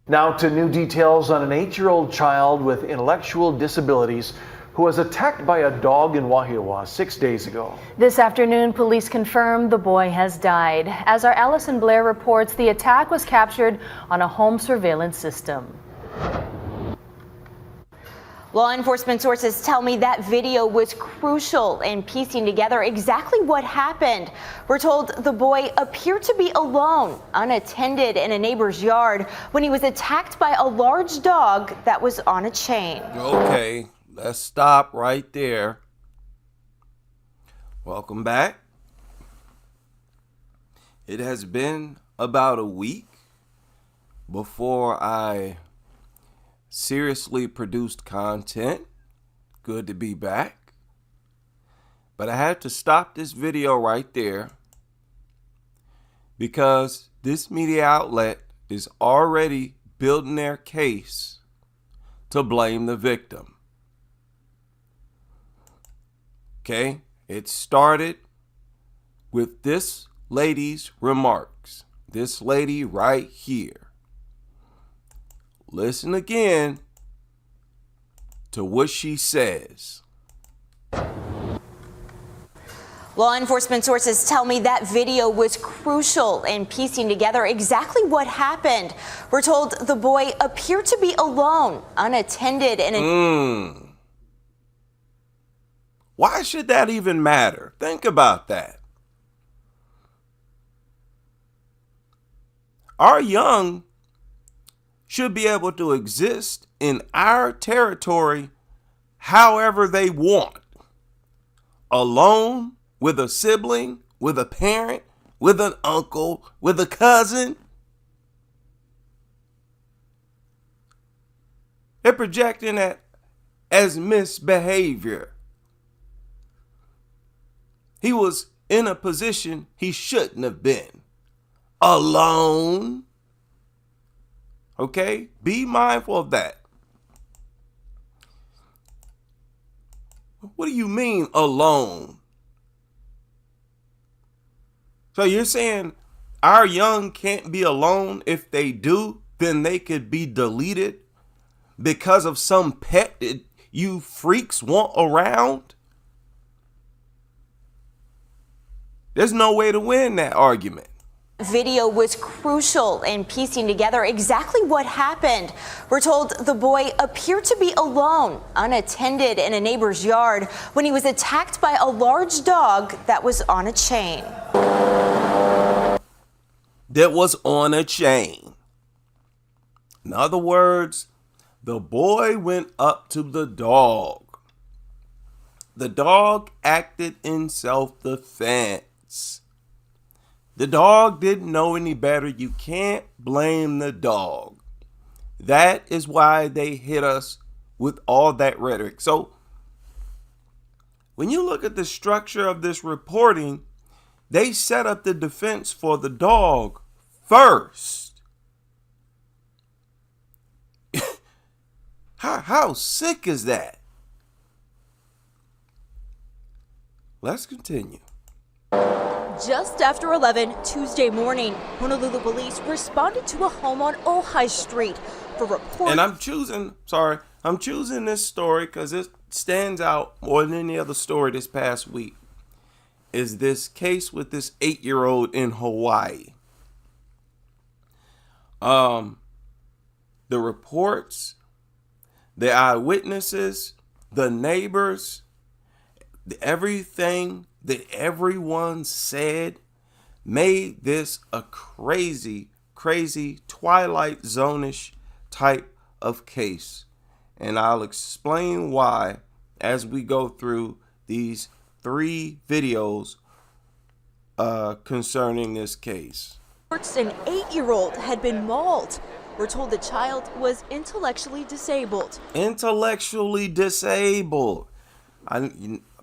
Now to new details on an 8-year-old child with intellectual disabilities who was attacked by a dog in Wahiawa 6 days ago. This afternoon, police confirm the boy has died. As our Allison Blair reports, the attack was captured on a home surveillance system. Law enforcement sources tell me that video was crucial in piecing together exactly what happened. We're told the boy appeared to be alone, unattended in a neighbor's yard when he was attacked by a large dog that was on a chain. Okay, let's stop right there. Welcome back. It has been about a week before I seriously produced content. Good to be back. But I had to stop this video right there because this media outlet is already building their case to blame the victim. Okay? It started with this lady's remarks. This lady right here. Listen again to what she says. Law enforcement sources tell me that video was crucial in piecing together exactly what happened. We're told the boy appeared to be alone, unattended in a... Why should that even matter? Think about that. Our young should be able to exist in our territory however they want. Alone, with a sibling, with a parent, with an uncle, with a cousin. They're projecting that as misbehavior. He was in a position he shouldn't have been. Alone. Okay? Be mindful of that. What do you mean alone? So you're saying our young can't be alone? If they do, then they could be deleted because of some pet that you freaks want around? There's no way to win that argument. Video was crucial in piecing together exactly what happened. We're told the boy appeared to be alone, unattended in a neighbor's yard when he was attacked by a large dog that was on a chain. That was on a chain. In other words, the boy went up to the dog. The dog acted in self-defense. The dog didn't know any better. You can't blame the dog. That is why they hit us with all that rhetoric. So when you look at the structure of this reporting, they set up the defense for the dog first. How sick is that? Let's continue. Just after 11 Tuesday morning, Honolulu police responded to a home on Ojai Street for reports. And I'm choosing this story because it stands out more than any other story this past week. Is this case with this 8-year-old in Hawaii. The reports, the eyewitnesses, the neighbors, everything that everyone said made this a crazy Twilight Zone-ish type of case. And I'll explain why as we go through these 3 videos concerning this case. An 8-year-old had been mauled. We're told the child was intellectually disabled. Intellectually disabled.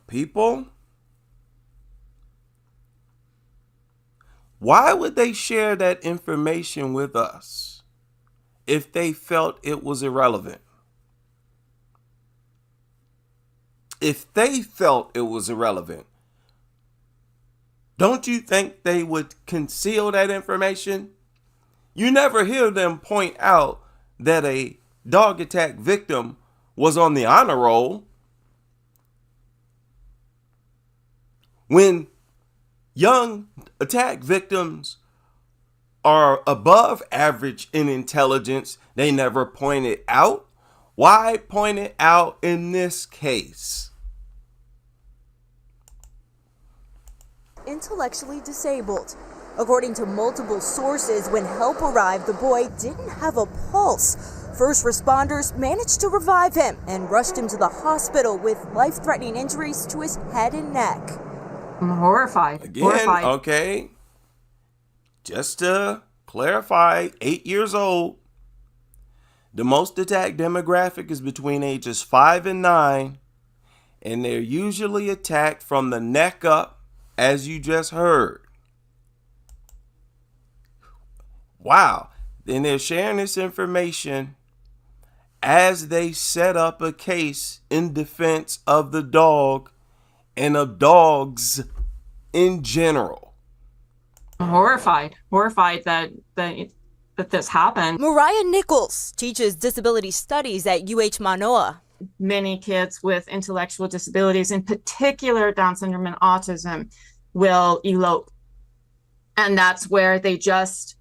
People, why would they share that information with us if they felt it was irrelevant? If they felt it was irrelevant, don't you think they would conceal that information? You never hear them point out that a dog attack victim was on the honor roll. When young attack victims are above average in intelligence, they never point it out. Why point it out in this case? Intellectually disabled. According to multiple sources, when help arrived, the boy didn't have a pulse. First responders managed to revive him and rushed him to the hospital with life-threatening injuries to his head and neck. I'm horrified. Again, Horrified. okay. Just to clarify, 8 years old. The most attacked demographic is between ages 5 and 9, and they're usually attacked from the neck up, as you just heard. Wow. And they're sharing this information as they set up a case in defense of the dog and of dogs in general. I'm horrified that this happened. Mariah Nichols teaches disability studies at UH Manoa. Many kids with intellectual disabilities, in particular Down syndrome and autism, will elope. And that's where they just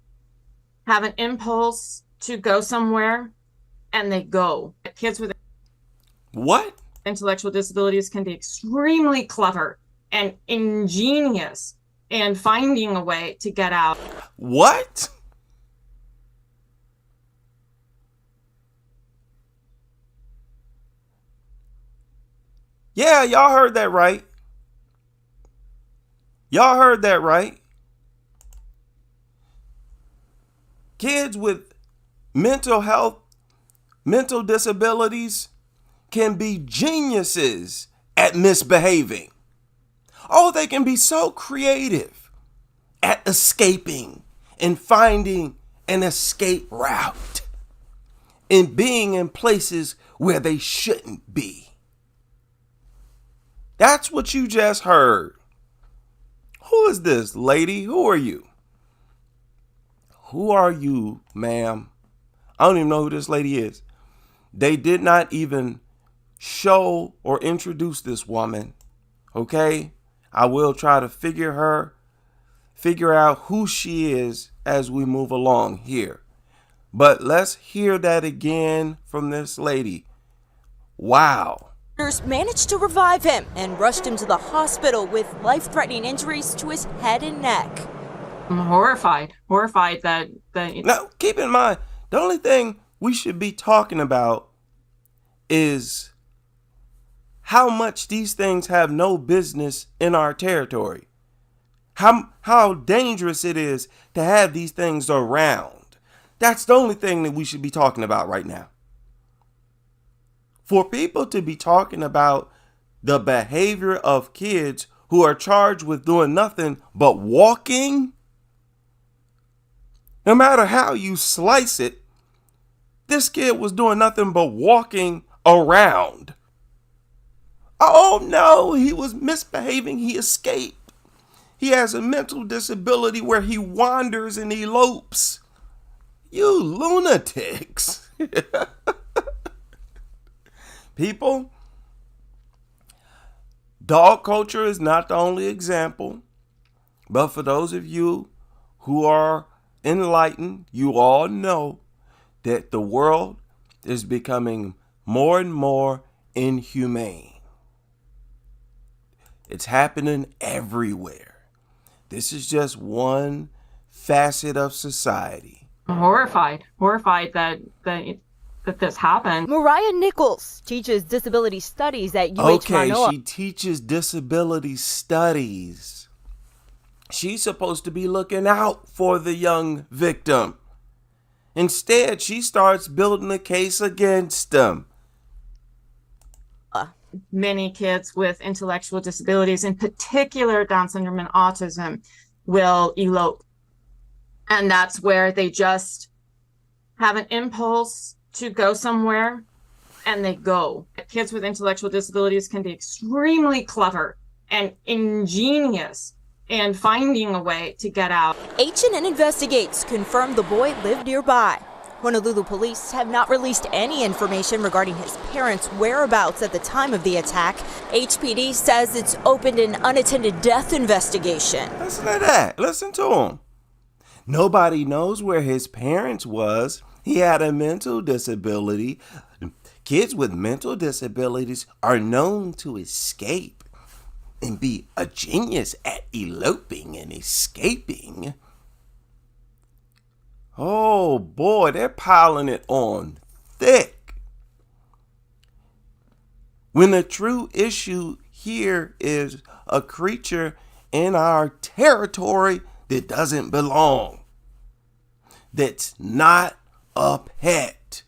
have an impulse to go somewhere and they go. Kids with What? intellectual disabilities can be extremely clever and ingenious in finding a way to get out. What? Yeah, y'all heard that right. Y'all heard that right. Kids with mental health, mental disabilities can be geniuses at misbehaving. Oh, they can be so creative at escaping and finding an escape route and being in places where they shouldn't be. That's what you just heard. Who is this lady? Who are you? Who are you, ma'am? I don't even know who this lady is. They did not even show or introduce this woman. Okay? I will try to figure out who she is as we move along here. But let's hear that again from this lady. Wow. Managed to revive him and rushed him to the hospital with life-threatening injuries to his head and neck. I'm horrified that Now, keep in mind, the only thing we should be talking about is how much these things have no business in our territory. How dangerous it is to have these things around. That's the only thing that we should be talking about right now. For people to be talking about the behavior of kids who are charged with doing nothing but walking, no matter how you slice it, this kid was doing nothing but walking around. Oh no, he was misbehaving. He escaped. He has a mental disability where he wanders and elopes. You lunatics. People, dog culture is not the only example, but for those of you who are enlightened, you all know that the world is becoming more and more inhumane. It's happening everywhere. This is just one facet of society. I'm horrified that this happened. Mariah Nichols teaches disability studies at UH Okay, Manoa. she teaches disability studies. She's supposed to be looking out for the young victim. Instead, she starts building a case against them. Many kids with intellectual disabilities, in particular Down syndrome and autism, will elope. And that's where they just have an impulse to go somewhere and they go. Kids with intellectual disabilities can be extremely clever and ingenious in finding a way to get out. H&N Investigates confirmed the boy lived nearby. Honolulu police have not released any information regarding his parents' whereabouts at the time of the attack. HPD says it's opened an unattended death investigation. Listen to that. Listen to him. Nobody knows where his parents was. He had a mental disability. Kids with mental disabilities are known to escape and be a genius at eloping and escaping. Oh boy, they're piling it on thick. When the true issue here is a creature in our territory that doesn't belong, that's not a pet.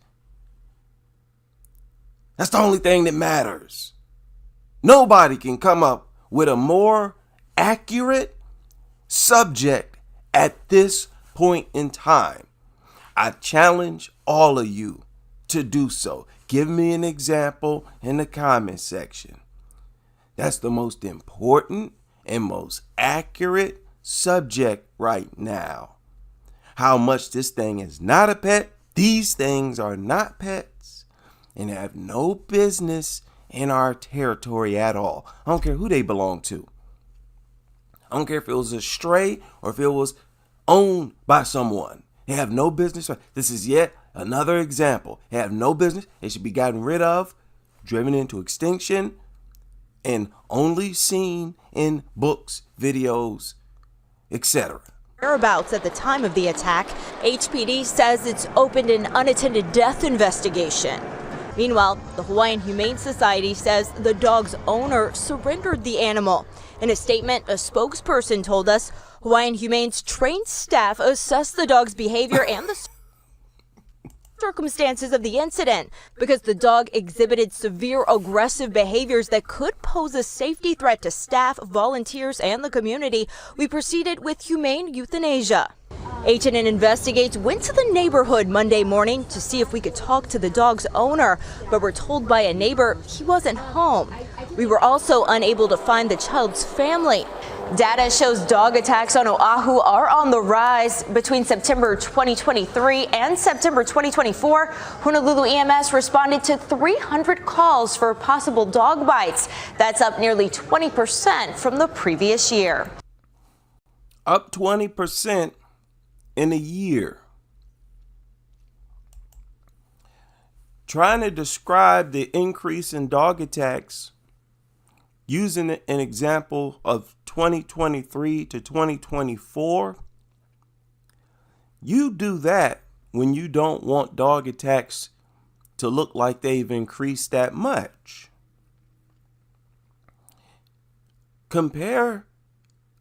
That's the only thing that matters. Nobody can come up with a more accurate subject at this point in time. I challenge all of you to do so. Give me an example in the comment section. That's the most important and most accurate subject right now. How much this thing is not a pet. These things are not pets and have no business in our territory at all. I don't care who they belong to. I don't care if it was a stray or if it was owned by someone. They have no business. This is yet another example. They have no business. They should be gotten rid of, driven into extinction, and only seen in books, videos, etc. Whereabouts at the time of the attack, HPD says it's opened an unattended death investigation. Meanwhile, the Hawaiian Humane Society says the dog's owner surrendered the animal. In a statement, a spokesperson told us Hawaiian Humane's trained staff assessed the dog's behavior and the circumstances of the incident because the dog exhibited severe aggressive behaviors that could pose a safety threat to staff, volunteers, and the community. We proceeded with humane euthanasia. H&N Investigates went to the neighborhood Monday morning to see if we could talk to the dog's owner, but were told by a neighbor he wasn't home. We were also unable to find the child's family. Data shows dog attacks on Oahu are on the rise. Between September 2023 and September 2024, Honolulu EMS responded to 300 calls for possible dog bites. That's up nearly 20% from the previous year. Up 20% in a year. Trying to describe the increase in dog attacks using an example of 2023 to 2024, you do that when you don't want dog attacks to look like they've increased that much. Compare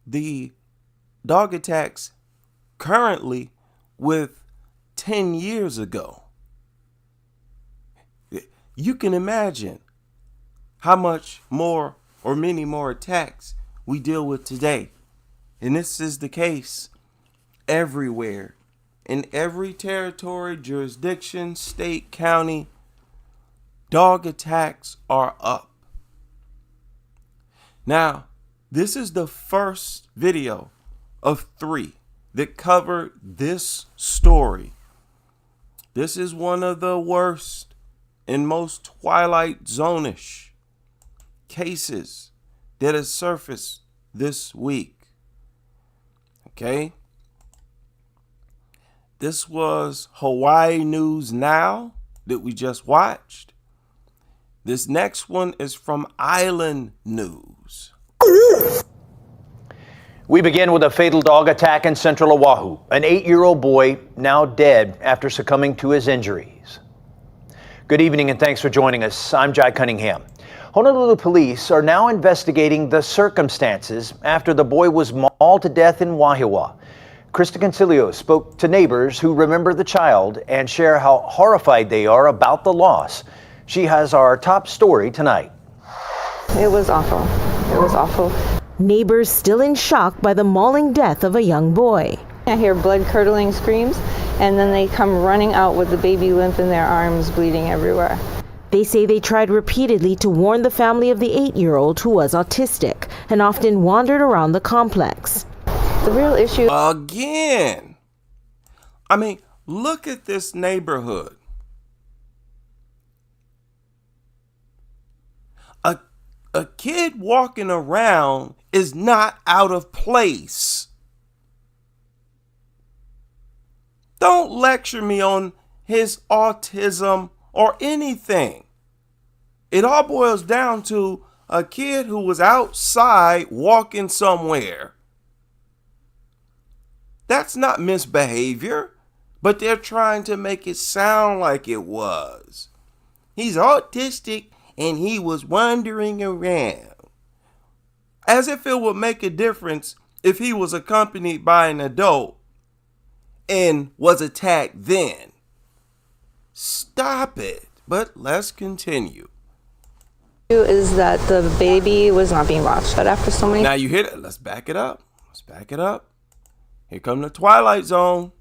the dog attacks currently with 10 years ago. You can imagine how much more or many more attacks we deal with today. And this is the case everywhere. In every territory, jurisdiction, state, county, dog attacks are up. Now, this is the first video of 3 that cover this story. This is one of the worst and most Twilight Zone-ish cases that has surfaced this week. Okay? This was Hawaii News Now that we just watched. This next one is from Island News. We begin with a fatal dog attack in central Oahu. An 8-year-old boy now dead after succumbing to his injuries. Good evening and thanks for joining us. I'm Jai Cunningham. Honolulu police are now investigating the circumstances after the boy was mauled to death in Wahiawa. Krista Concilio spoke to neighbors who remember the child and share how horrified they are about the loss. She has our top story tonight. It was awful. It was awful. Neighbors still in shock by the mauling death of a young boy. I hear blood-curdling screams, and then they come running out with the baby limp in their arms, bleeding everywhere. They say they tried repeatedly to warn the family of the 8-year-old who was autistic and often wandered around the complex. The real issue... Again. I mean, Look at this neighborhood. A kid walking around is not out of place. Don't lecture me on his autism or anything. It all boils down to a kid who was outside walking somewhere. That's not misbehavior, but they're trying to make it sound like it was. He's autistic and he was wandering around. As if it would make a difference if he was accompanied by an adult and was attacked then. Stop it. But let's continue. Is that the baby was not being watched, but after so many. Now you hear it. Let's back it up. Here come the Twilight Zone.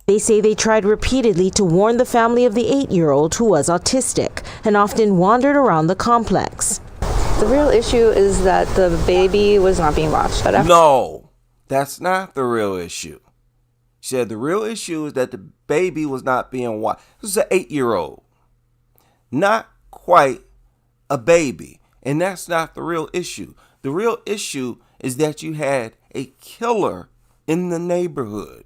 They say they tried repeatedly to warn the family of the 8-year-old who was autistic and often wandered around the complex. The real issue is that the baby was not being watched, but after. No, that's not the real issue. She said the real issue is that the baby was not being watched. This is an 8-year-old. Not quite a baby. And that's not the real issue. The real issue is that you had a killer in the neighborhood,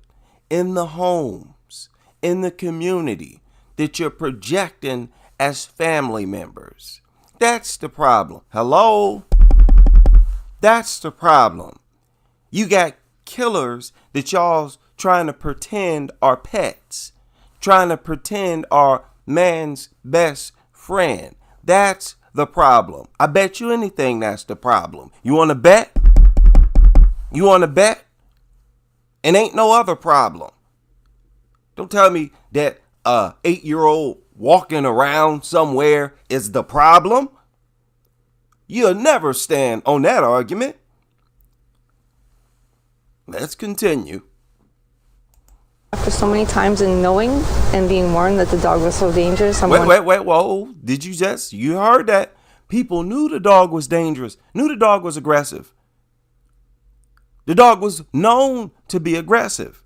in the homes, in the community that you're projecting as family members. That's the problem. Hello? That's the problem. You got killers that y'all's trying to pretend are pets, trying to pretend are man's best friend. That's the problem. I bet you anything that's the problem. You want to bet? You want to bet? And ain't no other problem. Don't tell me that a 8-year-old walking around somewhere is the problem. You'll never stand on that argument. Let's continue. After so many times and knowing and being warned that the dog was so dangerous. Whoa. You heard that. People knew the dog was dangerous, knew the dog was aggressive. The dog was known to be aggressive.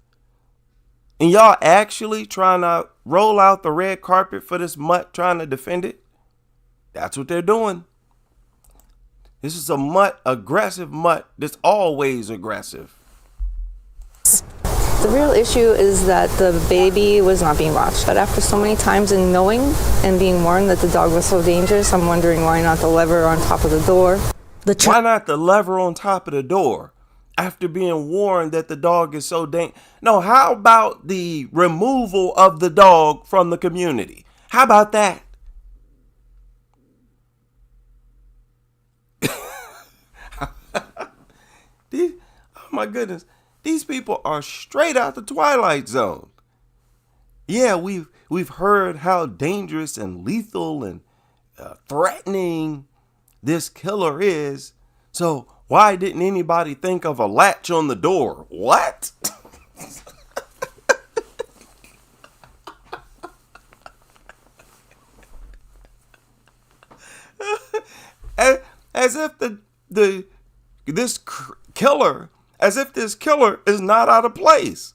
And y'all actually trying to roll out the red carpet for this mutt trying to defend it? That's what they're doing. This is a mutt, aggressive mutt that's always aggressive. The real issue is that the baby was not being watched. But after so many times and knowing and being warned that the dog was so dangerous, I'm wondering why not the lever on top of the door. Why not the lever on top of the door? After being warned that the dog is so dangerous. No, how about the removal of the dog from the community? How about that? Oh my goodness. These people are straight out the Twilight Zone. Yeah, we've heard how dangerous and lethal and threatening this killer is. So why didn't anybody think of a latch on the door? What? As if this killer is not out of place.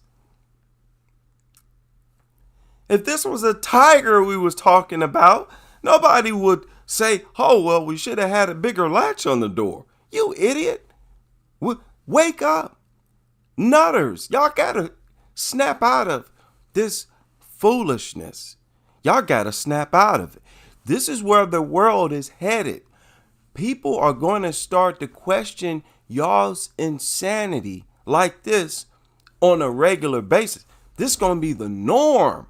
If this was a tiger we was talking about, nobody would say, oh, well, we should have had a bigger latch on the door. You idiot. Wake up. Nutters. Y'all got to snap out of this foolishness. Y'all got to snap out of it. This is where the world is headed. People are going to start to question y'all's insanity like this on a regular basis. This is going to be the norm.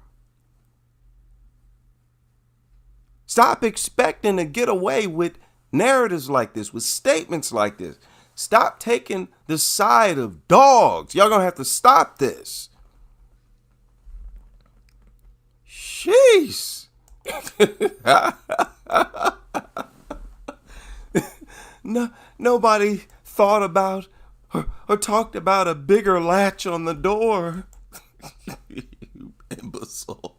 Stop expecting to get away with narratives like this, with statements like this. Stop taking the side of dogs. Y'all gonna have to stop this. Sheesh. Nobody thought about or talked about a bigger latch on the door. You imbecile.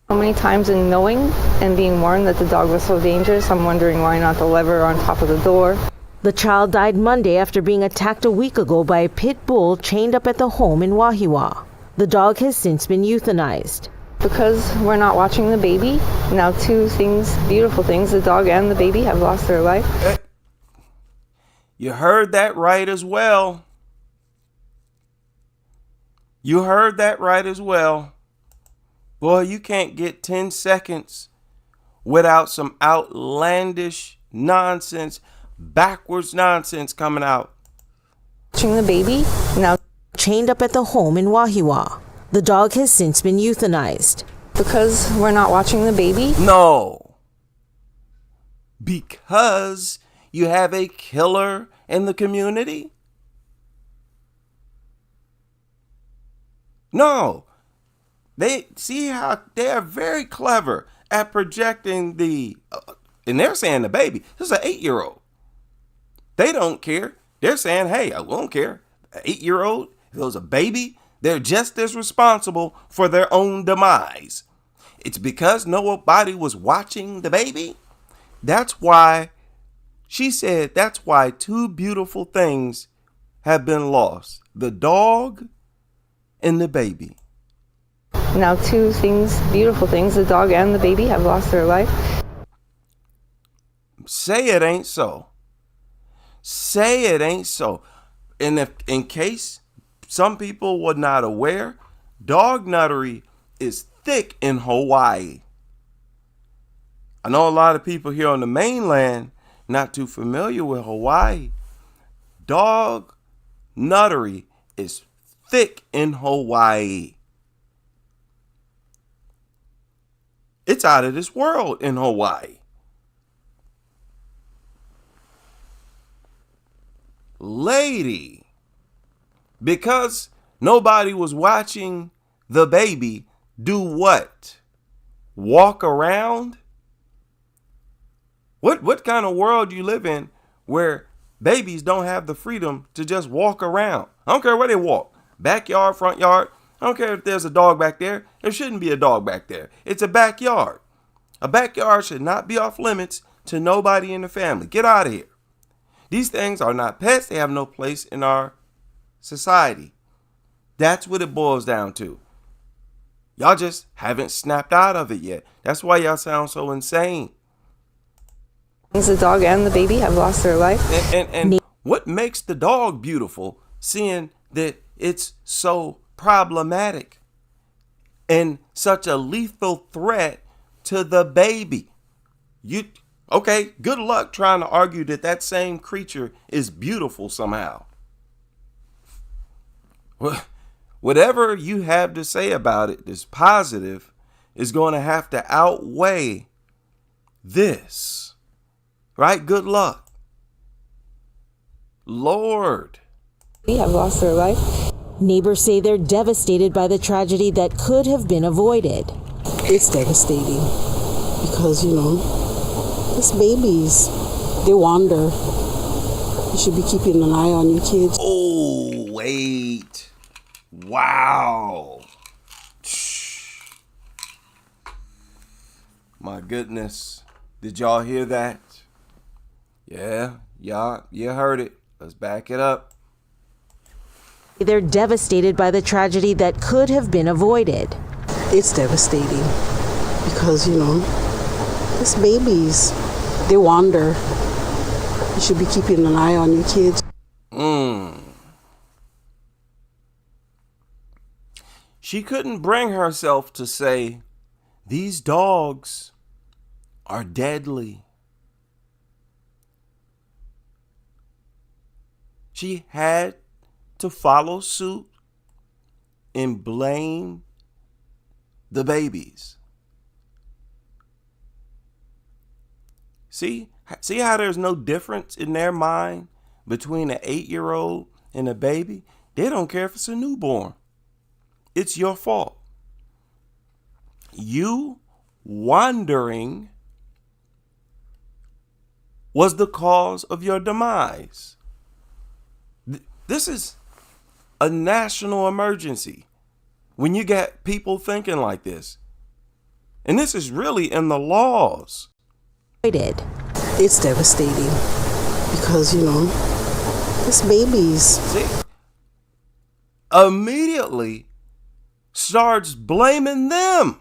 So many times and knowing and being warned that the dog was so dangerous, I'm wondering why not the lever on top of the door. The child died Monday after being attacked a week ago by a pit bull chained up at the home in Wahiwa. The dog has since been euthanized. Because we're not watching the baby, now two things, beautiful things, the dog and the baby have lost their life. You heard that right as well. You heard that right as well. Boy, you can't get 10 seconds without some outlandish nonsense, backwards nonsense coming out. Watching the baby, now Chained up at the home in Wahiwa. The dog has since been euthanized. because we're not watching the baby. No. Because you have a killer in the community? No. They see how they are very clever at projecting and they're saying the baby. This is an 8-year-old. They don't care. They're saying, hey, I won't care. An 8-year-old, if it was a baby, they're just as responsible for their own demise. It's because nobody was watching the baby. That's why she said that's why two beautiful things have been lost. The dog and the baby. Now two things, beautiful things, the dog and the baby have lost their life. Say it ain't so. Say it ain't so. And if, in case some people were not aware, dog nuttery is thick in Hawaii. I know a lot of people here on the mainland not too familiar with Hawaii. Dog nuttery is thick in Hawaii. It's out of this world in Hawaii. Lady, because nobody was watching the baby, do what? Walk around? What kind of world you live in where babies don't have the freedom to just walk around? I don't care where they walk. Backyard, front yard. I don't care if there's a dog back there. There shouldn't be a dog back there. It's a backyard. A backyard should not be off limits to nobody in the family. Get out of here. These things are not pets. They have no place in our society. That's what it boils down to. Y'all just haven't snapped out of it yet. That's why y'all sound so insane. The dog and the baby have lost their life. And what makes the dog beautiful, seeing that it's so problematic and such a lethal threat to the baby? Okay, good luck trying to argue that same creature is beautiful somehow. Whatever you have to say about it that's positive is going to have to outweigh this. Right? Good luck. Lord. They have lost their life. Neighbors say they're devastated by the tragedy that could have been avoided. It's devastating because, these babies, they wander. You should be keeping an eye on your kids. Oh, wait. Wow. My goodness. Did y'all hear that? Yeah, y'all, you heard it. Let's back it up. They're devastated by the tragedy that could have been avoided. It's devastating because, these babies, they wander. You should be keeping an eye on your kids. She couldn't bring herself to say, these dogs are deadly. She had to follow suit and blame the babies. See how there's no difference in their mind between an 8-year-old and a baby? They don't care if it's a newborn. It's your fault. You wandering was the cause of your demise. This is a national emergency when you get people thinking like this. And this is really in the laws. It's devastating because, it's babies. See? Immediately starts blaming them.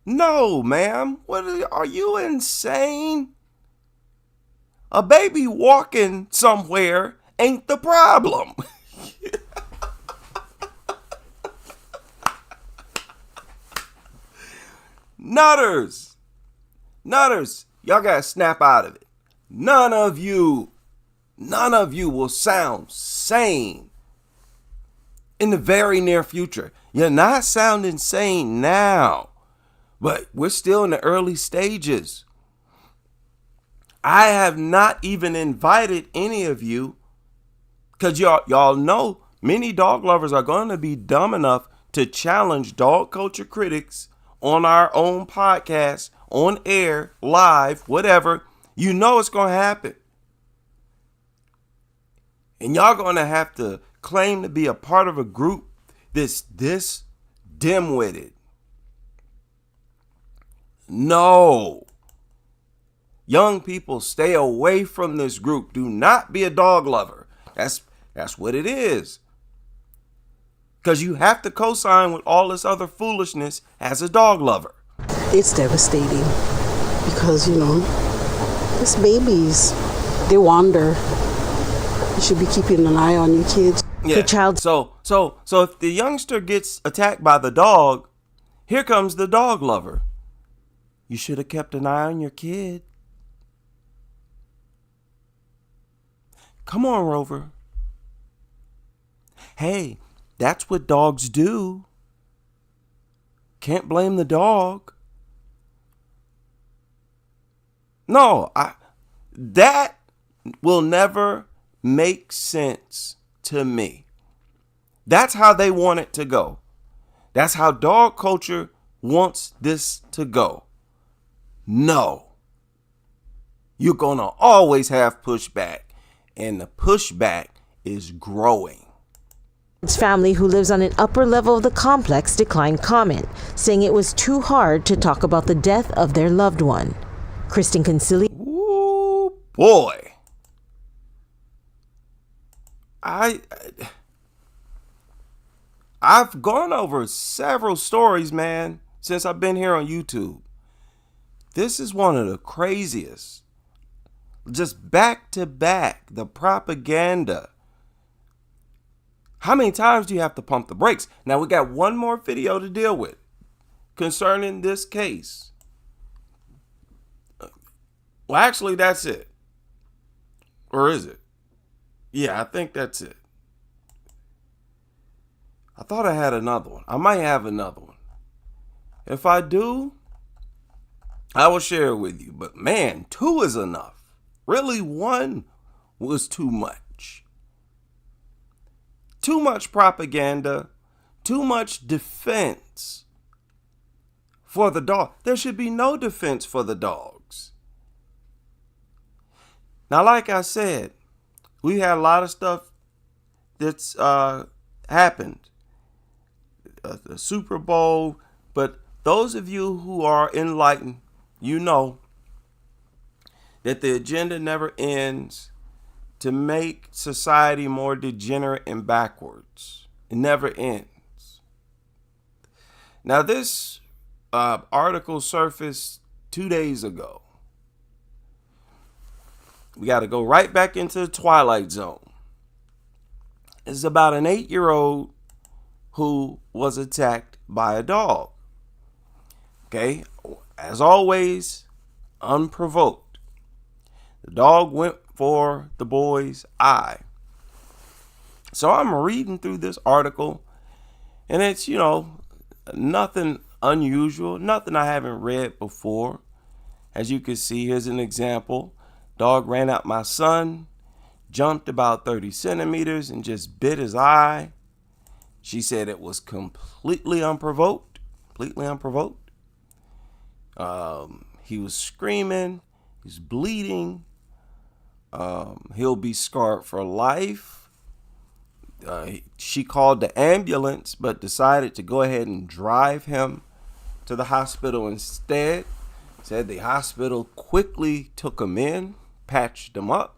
No, ma'am. Are you insane? A baby walking somewhere ain't the problem. Nutters, y'all gotta snap out of it. None of you will sound sane in the very near future. You're not sounding sane now, but we're still in the early stages. I have not even invited any of you, because y'all know many dog lovers are going to be dumb enough to challenge dog culture critics on our own podcast, on air, live, whatever. You know it's going to happen. And y'all going to have to claim to be a part of a group that's this dim-witted. No. Young people, stay away from this group. Do not be a dog lover. That's what it is. Because you have to co-sign with all this other foolishness as a dog lover. It's devastating because, it's babies. They wander. You should be keeping an eye on your kids. Yeah. The child. So if the youngster gets attacked by the dog, here comes the dog lover. You should have kept an eye on your kid. Come on, Rover. Hey, that's what dogs do. Can't blame the dog. No, that will never make sense to me. That's how they want it to go. That's how dog culture wants this to go. No. You're going to always have pushback, and the pushback is growing. His family, who lives on an upper level of the complex, declined comment, saying it was too hard to talk about the death of their loved one. Kristen Concili. Ooh, boy. I've gone over several stories, man, since I've been here on YouTube. This is one of the craziest. Just back to back, the propaganda. How many times do you have to pump the brakes? Now, we got one more video to deal with concerning this case. Well, actually, that's it. Or is it? Yeah, I think that's it. I thought I had another one. I might have another one. If I do, I will share it with you. But man, 2 is enough. Really, 1 was too much. Too much propaganda. Too much defense for the dog. There should be no defense for the dogs. Now, like I said, we had a lot of stuff that's happened. The Super Bowl. But those of you who are enlightened, you know that the agenda never ends to make society more degenerate and backwards. It never ends. Now, this article surfaced 2 days ago. We got to go right back into the Twilight Zone. It's about an 8-year-old who was attacked by a dog. Okay, as always, unprovoked. The dog went for the boy's eye. So I'm reading through this article, and it's, nothing unusual, nothing I haven't read before. As you can see, here's an example. Dog ran at my son, jumped about 30 centimeters, and just bit his eye. She said it was completely unprovoked. He was screaming. He's bleeding. He'll be scarred for life. She called the ambulance, but decided to go ahead and drive him to the hospital instead. Said the hospital quickly took him in, patched him up.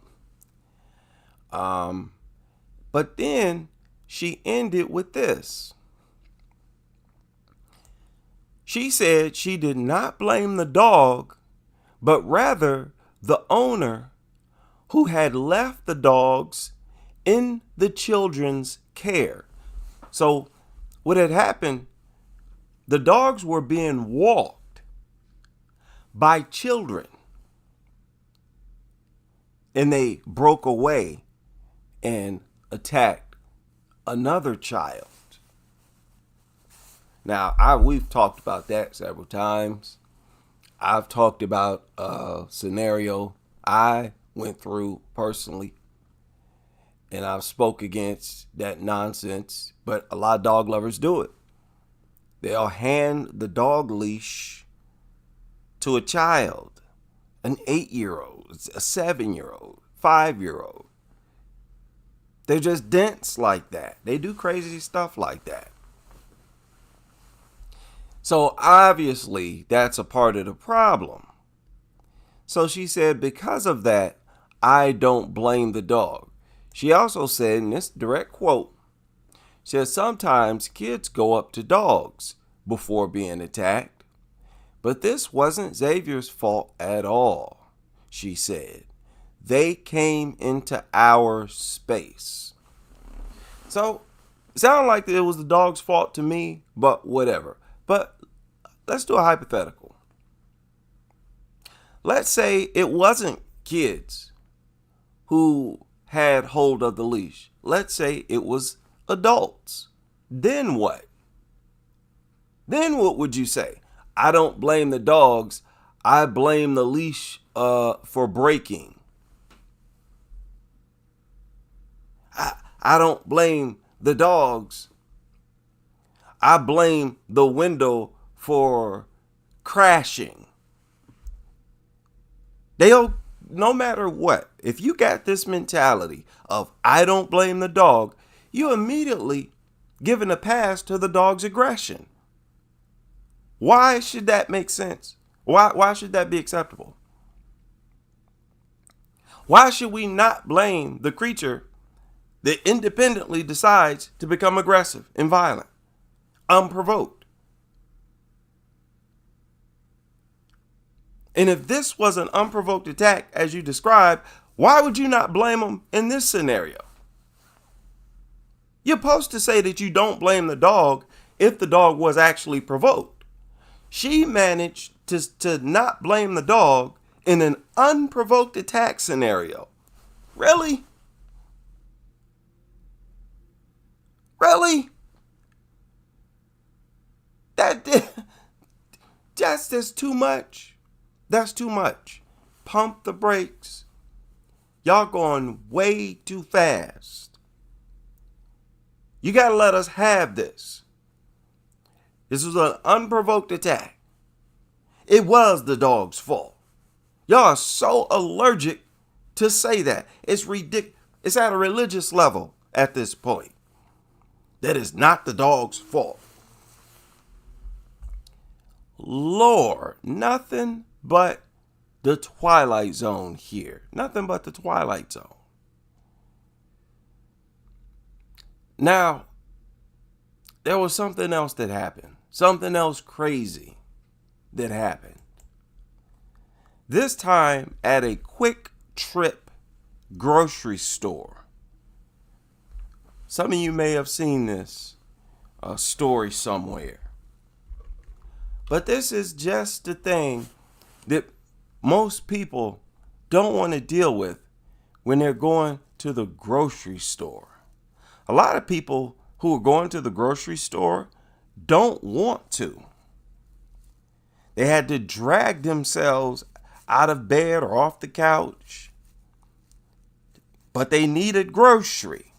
But then she ended with this. She said she did not blame the dog, but rather the owner who had left the dogs in the children's care. So what had happened, the dogs were being walked by children, and they broke away and attacked another child. Now, we've talked about that several times. I've talked about a scenario I went through personally, and I've spoke against that nonsense, but a lot of dog lovers do it. They'll hand the dog leash to a child, an 8-year-old, a 7-year-old, 5-year-old. They're just dense like that. They do crazy stuff like that. So obviously that's a part of the problem. So she said, because of that, I don't blame the dog. She also said, in this direct quote, she said, sometimes kids go up to dogs before being attacked, but this wasn't Xavier's fault at all, she said. They came into our space. So it sounded like it was the dog's fault to me, but whatever. But let's do a hypothetical. Let's say it wasn't kids who had hold of the leash. Let's say it was adults. Then what? Then what would you say? I don't blame the dogs. I blame the leash for breaking. I don't blame the dogs. I blame the window for crashing. They'll, no matter what, if you got this mentality of I don't blame the dog, you immediately giving a pass to the dog's aggression. Why should that make sense? Why should that be acceptable? Why should we not blame the creature that independently decides to become aggressive and violent, unprovoked? And if this was an unprovoked attack, as you described, why would you not blame them in this scenario? You're supposed to say that you don't blame the dog if the dog was actually provoked. She managed to not blame the dog in an unprovoked attack scenario. Really? Really? That's just too much. That's too much. Pump the brakes. Y'all going way too fast. You got to let us have this. This was an unprovoked attack. It was the dog's fault. Y'all are so allergic to say that. It's ridiculous. It's at a religious level at this point. That is not the dog's fault. Lord, nothing but the Twilight Zone here. Nothing but the Twilight Zone. Now, there was something else that happened. Something else crazy that happened. This time at a Quick Trip grocery store. Some of you may have seen this story somewhere. But this is just the thing that most people don't want to deal with when they're going to the grocery store. A lot of people who are going to the grocery store don't want to. They had to drag themselves out of bed or off the couch, but they needed grocery.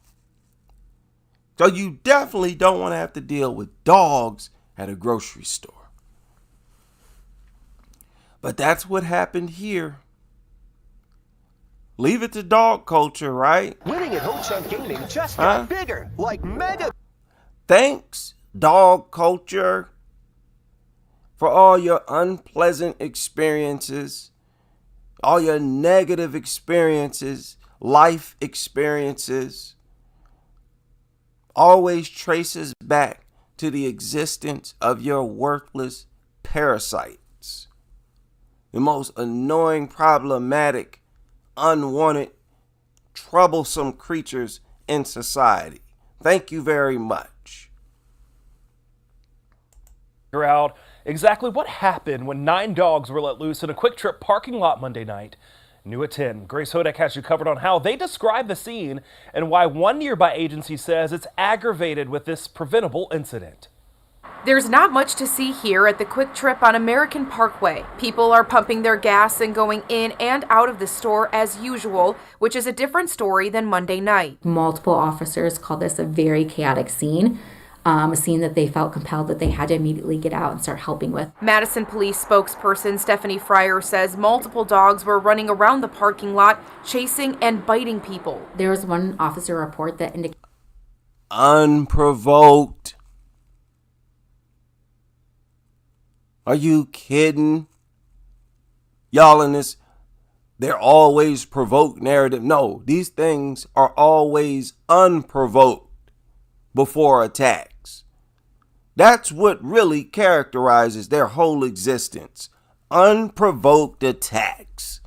So you definitely don't want to have to deal with dogs at a grocery store. But that's what happened here. Leave it to dog culture, right? Winning at Ho-Chunk Gaming just got bigger, like mega. Thanks, dog culture. for all your unpleasant experiences, all your negative experiences, life experiences, always traces back to the existence of your worthless parasites, the most annoying, problematic, unwanted, troublesome creatures in society. Thank you very much. Figure out exactly what happened when 9 dogs were let loose in a Quick Trip parking lot Monday night. New at 10, Grace Hodak has you covered on how they describe the scene and why one nearby agency says it's aggravated with this preventable incident. There's not much to see here at the Quick Trip on American Parkway. People are pumping their gas and going in and out of the store as usual, which is a different story than Monday night. Multiple officers called this a very chaotic scene. A scene that they felt compelled that they had to immediately get out and start helping with. Madison Police spokesperson Stephanie Fryer says multiple dogs were running around the parking lot, chasing and biting people. There was one officer report that indicated Unprovoked. Are you kidding? Y'all in this, they're always provoked narrative. No, these things are always unprovoked before attacks. That's what really characterizes their whole existence. Unprovoked attacks.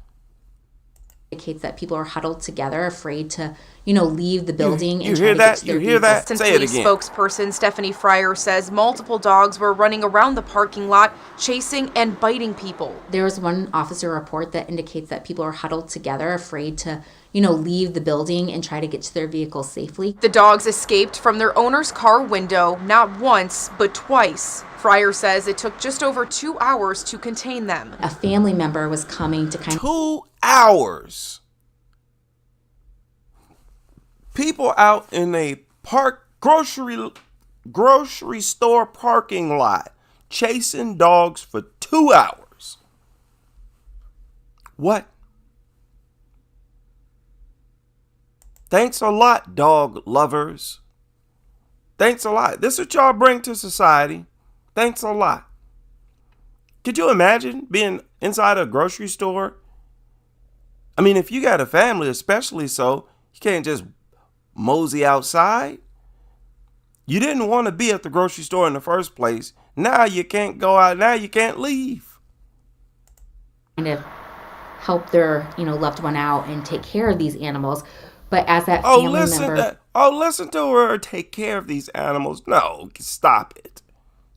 Indicates that people are huddled together, afraid to, leave the building. You hear that? You hear that? Say it again. Spokesperson Stephanie Fryer says multiple dogs were running around the parking lot, chasing and biting people. There was one officer report that indicates that people are huddled together, afraid to, leave the building and try to get to their vehicles safely. The dogs escaped from their owner's car window not once, but twice. Fryer says it took just over 2 hours to contain them. A family member was coming to 2 hours. People out in a grocery store parking lot chasing dogs for 2 hours. What? Thanks a lot, dog lovers. Thanks a lot. This is what y'all bring to society. Thanks a lot. Could you imagine being inside a grocery store? I mean, if you got a family, especially so, you can't just mosey outside. You didn't want to be at the grocery store in the first place. Now you can't go out. Now you can't leave. Kind of help their, loved one out and take care of these animals. But as that family member... listen to her take care of these animals. No, stop it,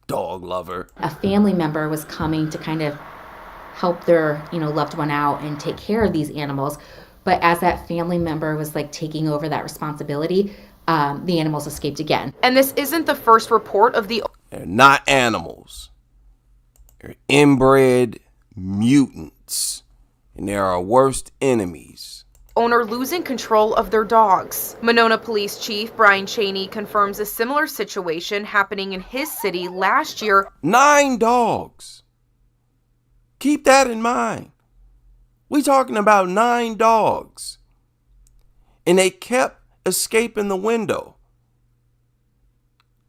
dog lover. A family member was coming to kind of help their, loved one out and take care of these animals. But as that family member was taking over that responsibility, the animals escaped again. And this isn't the first report of the... They're not animals. They're inbred mutants. And they're our worst enemies. Owner losing control of their dogs. Monona Police Chief Brian Cheney confirms a similar situation happening in his city last year. 9 dogs. Keep that in mind. We talking about 9 dogs. And they kept escaping the window.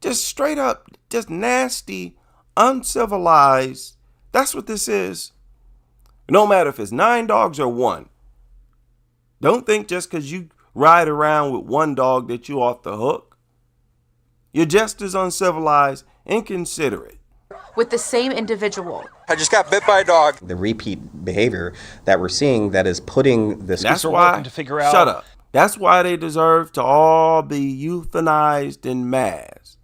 Just straight up, just nasty, uncivilized. That's what this is. No matter if it's 9 dogs or 1. Don't think just because you ride around with 1 dog that you off the hook. You're just as uncivilized, inconsiderate. With the same individual. I just got bit by a dog. The repeat behavior that we're seeing that is putting this... That's why, shut up. That's why they deserve to all be euthanized in mass.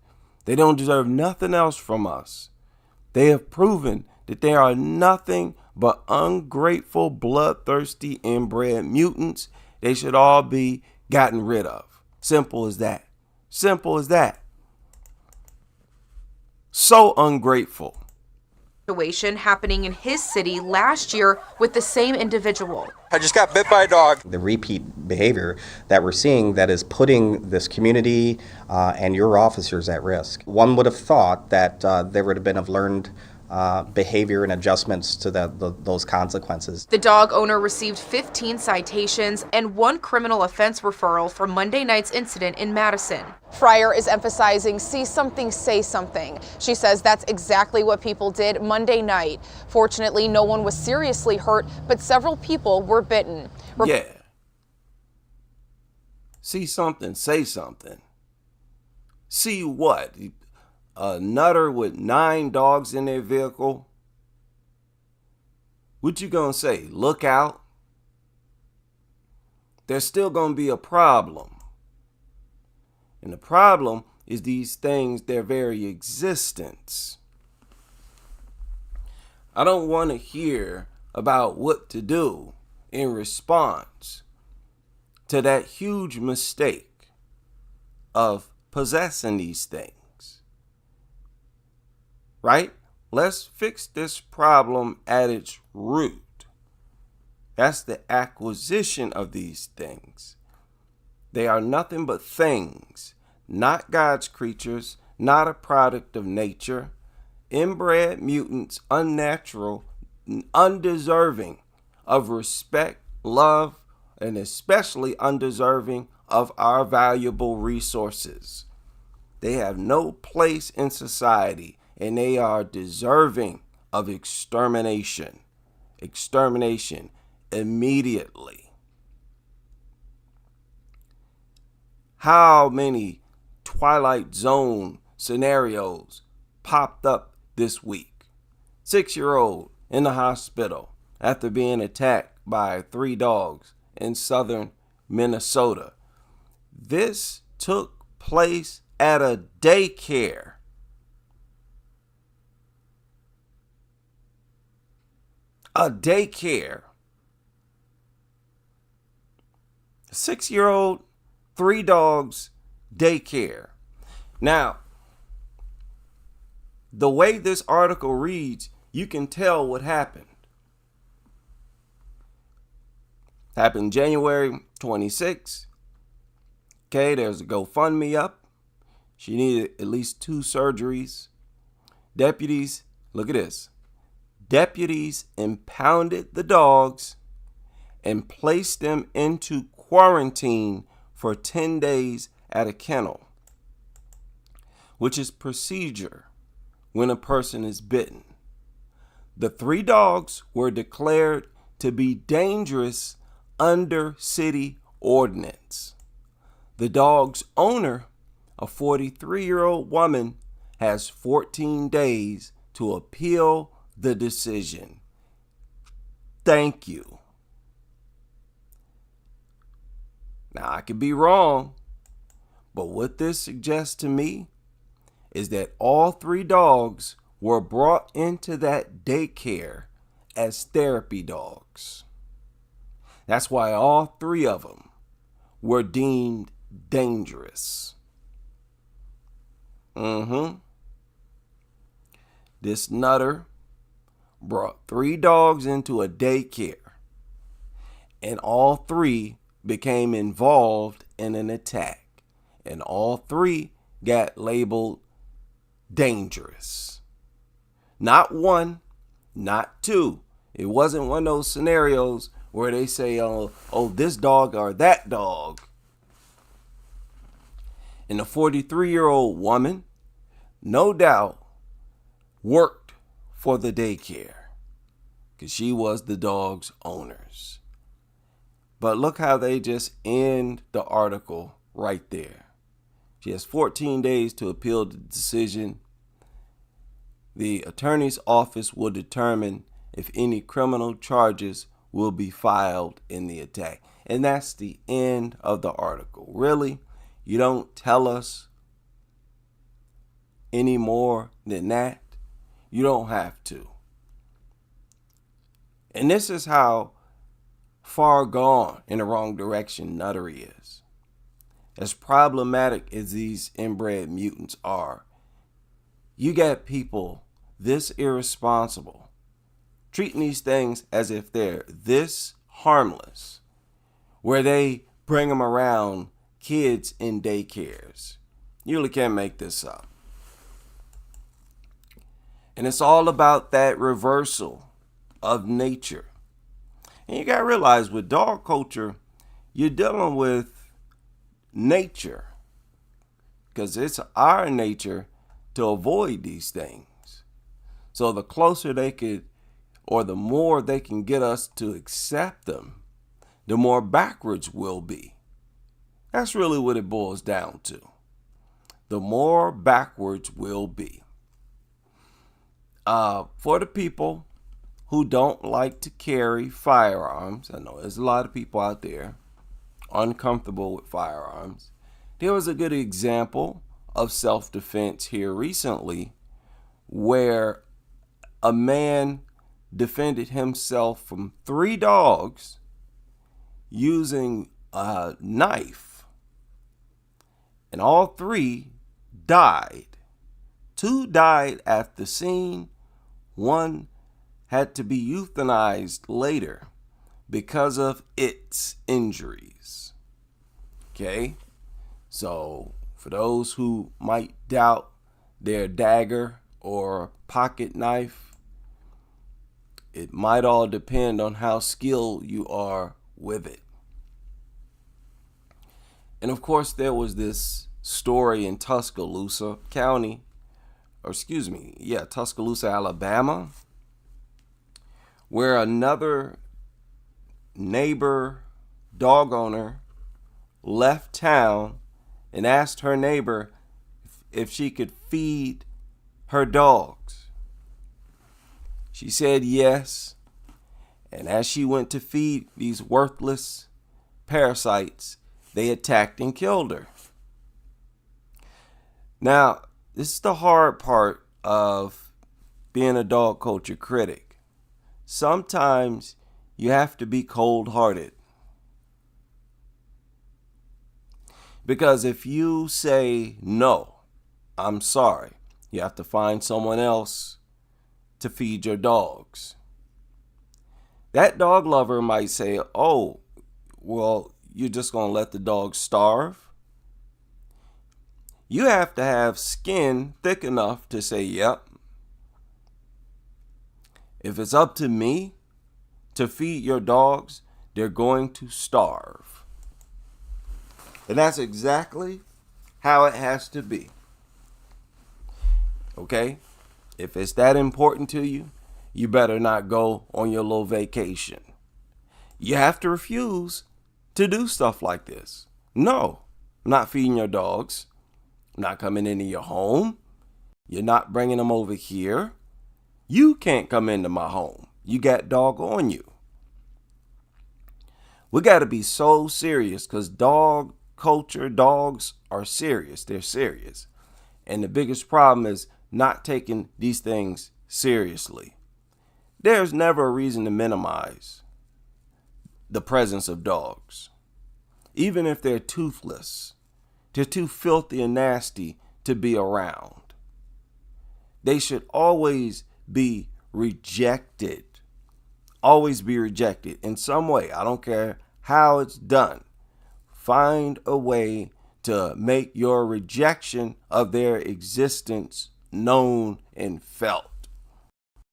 They don't deserve nothing else from us. They have proven that they are nothing but ungrateful, bloodthirsty, inbred mutants. They should all be gotten rid of. Simple as that. Simple as that. So ungrateful. Situation happening in his city last year with the same individual. I just got bit by a dog. The repeat behavior that we're seeing that is putting this community and your officers at risk. One would have thought that there would have been a learned behavior and adjustments to those consequences. The dog owner received 15 citations and 1 criminal offense referral for Monday night's incident in Madison. Fryer is emphasizing see something, say something. She says that's exactly what people did Monday night. Fortunately, no one was seriously hurt, but several people were bitten. Yeah. See something, say something. See what? A nutter with 9 dogs in their vehicle? What you gonna say? Look out? There's still gonna be a problem. And the problem is these things, their very existence. I don't want to hear about what to do in response to that huge mistake of possessing these things. Right? Let's fix this problem at its root. That's the acquisition of these things. They are nothing but things, not God's creatures, not a product of nature, inbred mutants, unnatural, undeserving of respect, love, and especially undeserving of our valuable resources. They have no place in society, and they are deserving of extermination. Extermination immediately. How many Twilight Zone scenarios popped up this week? 6-year-old in the hospital after being attacked by 3 dogs in southern Minnesota. This took place at a daycare. A daycare. 6-year-old, 3 dogs, daycare. Now, the way this article reads, you can tell what happened. Happened January 26th. Okay, there's a GoFundMe up. She needed at least 2 surgeries. Deputies, look at this. Deputies impounded the dogs and placed them into quarantine for 10 days at a kennel, which is procedure when a person is bitten. The 3 dogs were declared to be dangerous under city ordinance. The dog's owner, a 43-year-old woman, has 14 days to appeal the decision. Thank you. Now, I could be wrong, but what this suggests to me is that all 3 dogs were brought into that daycare as therapy dogs. That's why all 3 of them were deemed dangerous. This nutter brought 3 dogs into a daycare, and all 3 became involved in an attack, and all 3 got labeled dangerous. Not 1, not 2. It wasn't one of those scenarios where they say, oh, this dog or that dog. And the 43-year-old woman, no doubt, worked for the daycare because she was the dog's owners. But look how they just end the article right there. She has 14 days to appeal the decision. The attorney's office will determine if any criminal charges will be filed in the attack. And that's the end of the article. Really? You don't tell us any more than that? You don't have to. And this is how far gone in the wrong direction Nuttery is. As problematic as these inbred mutants are, you got people this irresponsible, treating these things as if they're this harmless, where they bring them around kids in daycares. You really can't make this up. And it's all about that reversal of nature. And you got to realize with dog culture, you're dealing with nature, because it's our nature to avoid these things. So the closer they could, or the more they can get us to accept them, the more backwards we'll be. That's really what it boils down to. The more backwards we'll be. For the people who don't like to carry firearms, I know there's a lot of people out there uncomfortable with firearms. There was a good example of self-defense here recently where a man defended himself from 3 dogs using a knife, and all 3 died. 2 died at the scene. 1 had to be euthanized later because of its injuries. Okay, so for those who might doubt their dagger or pocket knife, it might all depend on how skilled you are with it. And of course, there was this story in Tuscaloosa, Alabama, where another neighbor dog owner left town and asked her neighbor if she could feed her dogs. She said yes, and as she went to feed these worthless parasites, they attacked and killed her. Now, this is the hard part of being a dog culture critic. Sometimes you have to be cold-hearted. Because if you say, no, I'm sorry, you have to find someone else to feed your dogs. That dog lover might say, oh, well, you're just going to let the dog starve? You have to have skin thick enough to say, yep, if it's up to me to feed your dogs, they're going to starve. And that's exactly how it has to be. Okay? If it's that important to you, you better not go on your little vacation. You have to refuse to do stuff like this. No, I'm not feeding your dogs. I'm not coming into your home. You're not bringing them over here. You can't come into my home. You got dog on you. We got to be so serious because dog culture, dogs are serious. They're serious. And the biggest problem is not taking these things seriously. There's never a reason to minimize the presence of dogs. Even if they're toothless, they're too filthy and nasty to be around. They should always be rejected. Always be rejected in some way. I don't care how it's done. Find a way to make your rejection of their existence known and felt.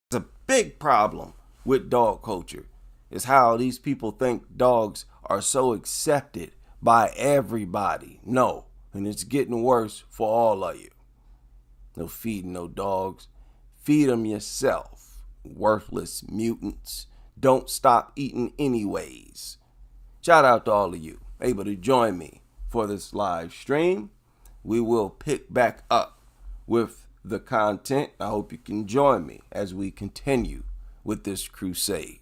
It's a big problem with dog culture is how these people think dogs are so accepted by everybody. No, and it's getting worse for all of you. No feeding no dogs. Feed them yourself. Worthless mutants. Don't stop eating anyways. Shout out to all of you able to join me for this live stream. We will pick back up with the content. I hope you can join me as we continue with this crusade.